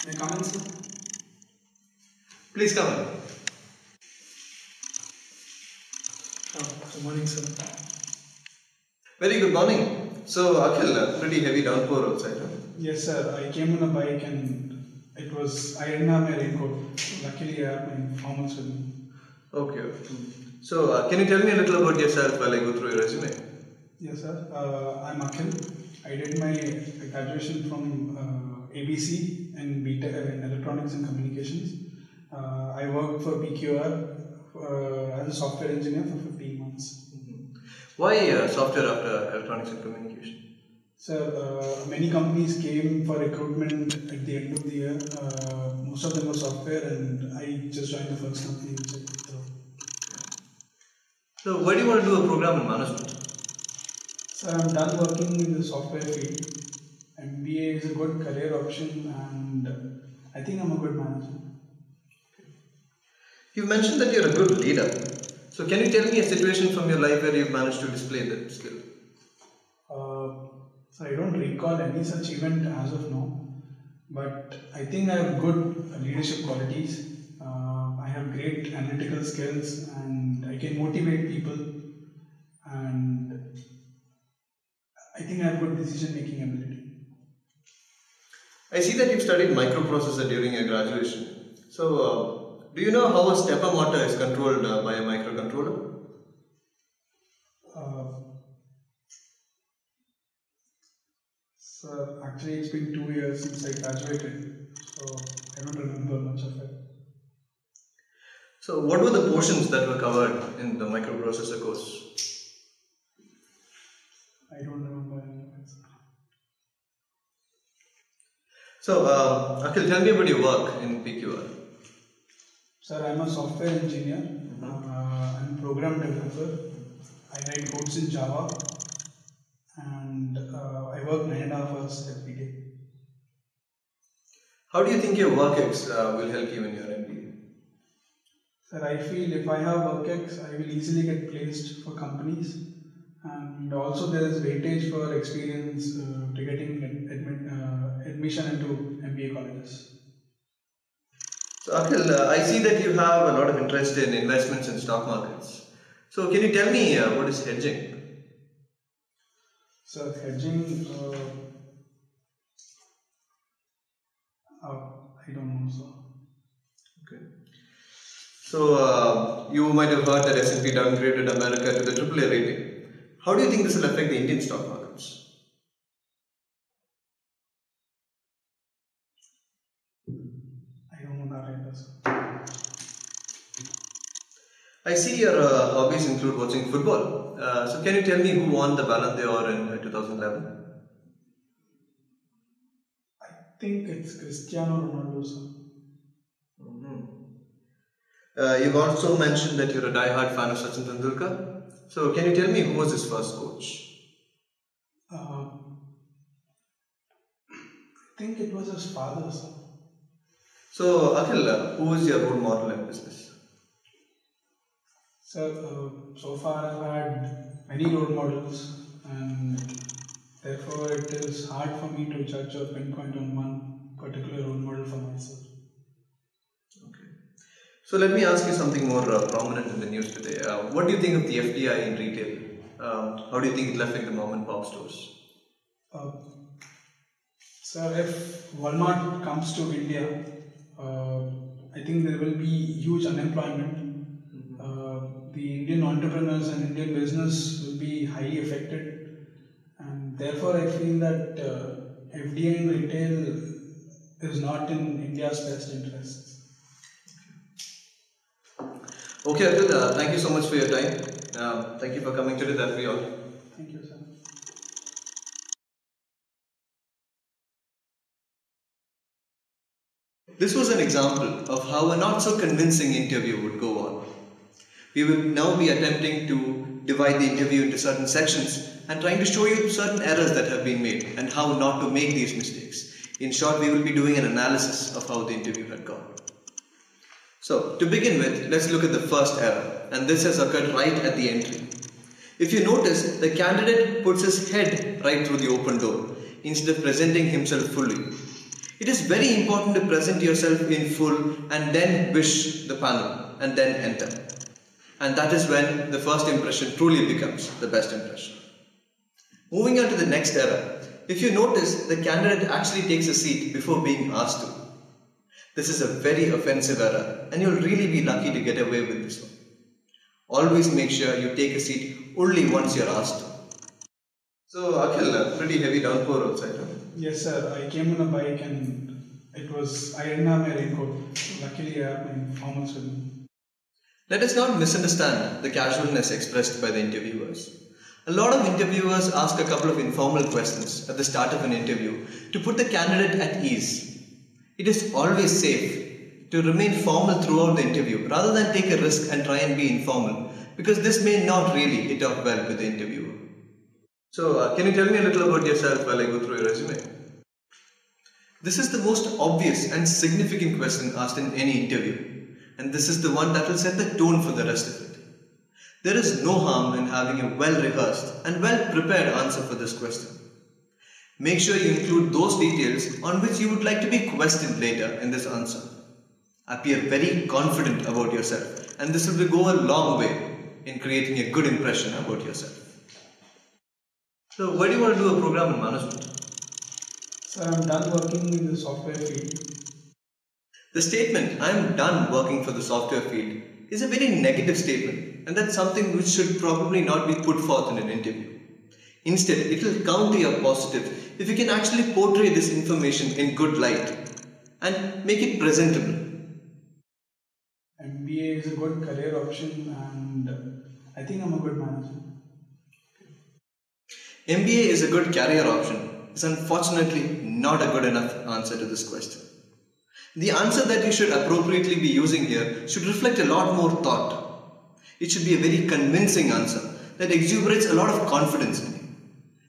May I come in, sir? Please come in. Good morning, sir. Very good morning. So, Akhil, pretty heavy downpour outside, huh? Yes, sir. I came on a bike and I didn't have my raincoat. Luckily, I have my formals with me. Okay. So, can you tell me a little about yourself while I go through your resume? Yes, sir. I'm Akhil. I did my graduation from ABC and BTech in Electronics and Communications. I worked for PQR as a software engineer for 15 months. Why software after electronics and communication? Sir, many companies came for recruitment at the end of the year. Most of them were software, and I just joined the first company which I put through. So, why do you want to do a program in management? Sir, I'm done working in the software field. MBA is a good career option, and I think I'm a good manager. You mentioned that you're a good leader. So, can you tell me a situation from your life where you've managed to display that skill? So I don't recall any such event as of now, but I think I have good leadership qualities. I have great analytical skills, and I can motivate people, and I think I have good decision making ability. I see that you've studied microprocessor during your graduation. So, do you know how a stepper motor is controlled by a microcontroller? Sir, actually it's been 2 years since I graduated, so I don't remember much of it. So, what were the portions that were covered in the microprocessor course? I don't remember any of it, sir. So, Akhil, tell me about your work in PQR. Sir, I'm a software engineer. I'm a program developer. I write codes in Java, and I work 9.5 hours every day. How do you think your work ex will help you in your MBA? Sir, I feel if I have work-ex, I will easily get placed for companies, and also there is weightage for experience to getting admission into MBA colleges. So, Akhil, I see that you have a lot of interest in investments in stock markets. So, can you tell me what is hedging? So hedging, I don't know, sir. Okay. So, you might have heard that S&P downgraded America to the AAA rating. How do you think this will affect the Indian stock markets? I don't know that either, sir. I see your hobbies include watching football. So, can you tell me who won the Ballon d'Or in 2011? I think it's Cristiano Ronaldo, sir. You've also mentioned that you're a die-hard fan of Sachin Tendulkar. So, can you tell me who was his first coach? I think it was his father, sir. So, Akhil, who is your role model in business? Sir, so far I've had many role models, and therefore it is hard for me to judge or pinpoint on one particular role model for myself. Okay. So, let me ask you something more prominent in the news today. What do you think of the FDI in retail? How do you think it will affect the mom and pop stores? Sir, if Walmart comes to India, I think there will be huge unemployment. The Indian entrepreneurs and Indian business will be highly affected, and therefore I feel that FDI in retail is not in India's best interests. Okay, Akhil, thank you so much for your time. Thank you for coming today. That'll be all. Thank you, sir. This was an example of how a not so convincing interview would go on. We will now be attempting to divide the interview into certain sections and trying to show you certain errors that have been made and how not to make these mistakes. In short, we will be doing an analysis of how the interview had gone. So, to begin with, let's look at the first error, and this has occurred right at the entry. If you notice, the candidate puts his head right through the open door instead of presenting himself fully. It is very important to present yourself in full and then wish the panel and then enter. And that is when the first impression truly becomes the best impression. Moving on to the next error. If you notice, the candidate actually takes a seat before being asked to. This is a very offensive error and you'll really be lucky to get away with this one. Always make sure you take a seat only once you're asked. So Akhil, pretty heavy downpour outside, huh? Yes, sir. I came on a bike and I didn't have my raincoat. Luckily, I have my formals with me. Let us not misunderstand the casualness expressed by the interviewers. A lot of interviewers ask a couple of informal questions at the start of an interview to put the candidate at ease. It is always safe to remain formal throughout the interview rather than take a risk and try and be informal, because this may not really hit off well with the interviewer. So, can you tell me a little about yourself while I go through your resume? This is the most obvious and significant question asked in any interview, and this is the one that will set the tone for the rest of it. There is no harm in having a well-rehearsed and well-prepared answer for this question. Make sure you include those details on which you would like to be questioned later in this answer. Appear very confident about yourself, and this will go a long way in creating a good impression about yourself. So, why do you want to do a program in management? So I'm done working in the software field. The statement, I am done working for the software field, is a very negative statement, and that's something which should probably not be put forth in an interview. Instead, it will counter your positive if you can actually portray this information in good light and make it presentable. MBA is a good career option and I think I'm a good manager. MBA is a good career option is unfortunately not a good enough answer to this question. The answer that you should appropriately be using here should reflect a lot more thought. It should be a very convincing answer that exuberates a lot of confidence in you.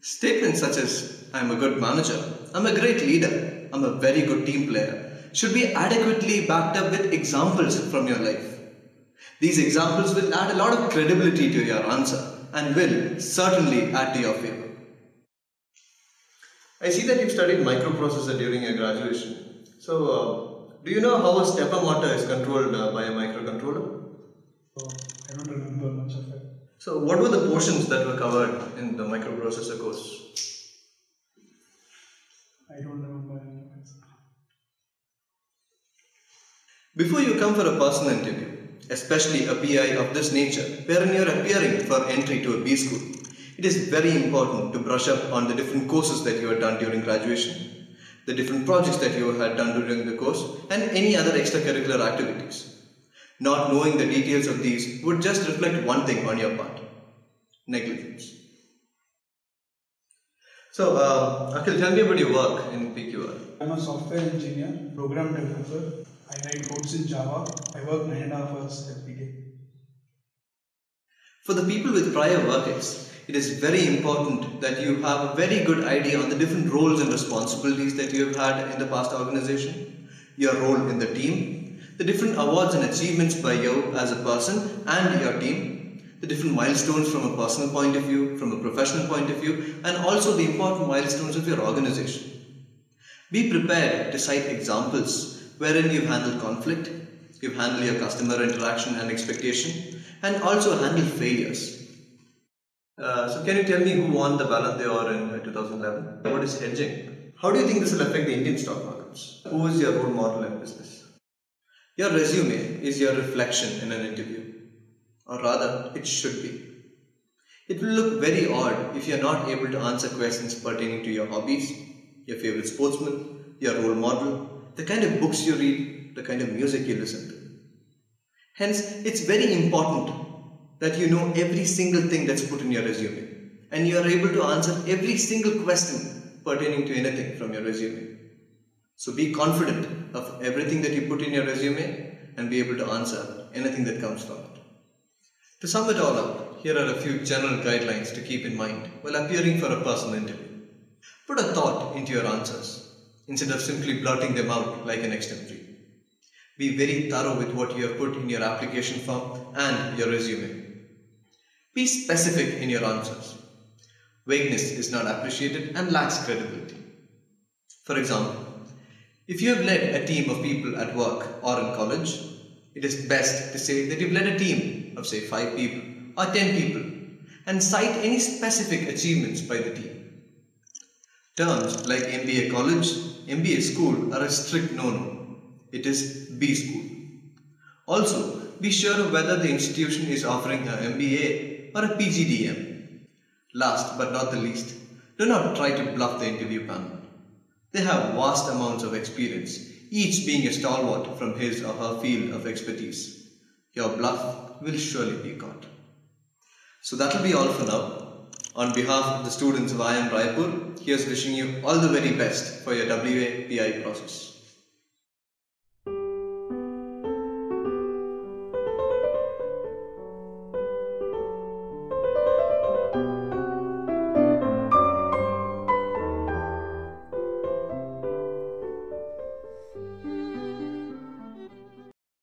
Statements such as, I am a good manager, I am a great leader, I am a very good team player, should be adequately backed up with examples from your life. These examples will add a lot of credibility to your answer and will certainly add to your favor. I see that you've studied microprocessor during your graduation. So, do you know how a stepper motor is controlled by a microcontroller? So I don't remember much of it. So, what were the portions that were covered in the microprocessor course? I don't remember any of it. Before you come for a personal interview, especially a PI of this nature, wherein you are appearing for entry to a B school, it is very important to brush up on the different courses that you have done during graduation, the different projects that you had done during the course, and any other extracurricular activities. Not knowing the details of these would just reflect one thing on your part: negligence. So, Akhil, tell me about your work in PQR. I'm a software engineer, program developer. I write codes in Java. I work 9.5 hours every day. For the people with prior work ex, it is very important that you have a very good idea on the different roles and responsibilities that you have had in the past organization, your role in the team, the different awards and achievements by you as a person and your team, the different milestones from a personal point of view, from a professional point of view, and also the important milestones of your organization. Be prepared to cite examples wherein you've handled conflict, you've handled your customer interaction and expectation, and also handled failures. So can you tell me who won the Ballon d'Or in 2011? What is hedging? How do you think this will affect the Indian stock markets? Who is your role model in business? Your resume is your reflection in an interview, or rather, it should be. It will look very odd if you are not able to answer questions pertaining to your hobbies, your favorite sportsman, your role model, the kind of books you read, the kind of music you listen to. Hence, it's very important that you know every single thing that's put in your resume and you are able to answer every single question pertaining to anything from your resume. So be confident of everything that you put in your resume and be able to answer anything that comes from it. To sum it all up, here are a few general guidelines to keep in mind while appearing for a personal interview. Put a thought into your answers instead of simply blurting them out like an extempore. Be very thorough with what you have put in your application form and your resume. Be specific in your answers. Vagueness is not appreciated and lacks credibility. For example, If you have led a team of people at work or in college, it is best to say that you've led a team of say 5 people or 10 people and cite any specific achievements by the team. Terms like MBA college, MBA school are a strict no-no. It is B school. Also, be sure of whether the institution is offering an MBA or a PGDM. Last but not the least, do not try to bluff the interview panel. They have vast amounts of experience, each being a stalwart from his or her field of expertise. Your bluff will surely be caught. So that will be all for now. On behalf of the students of IIM Raipur, here's wishing you all the very best for your WA PI process.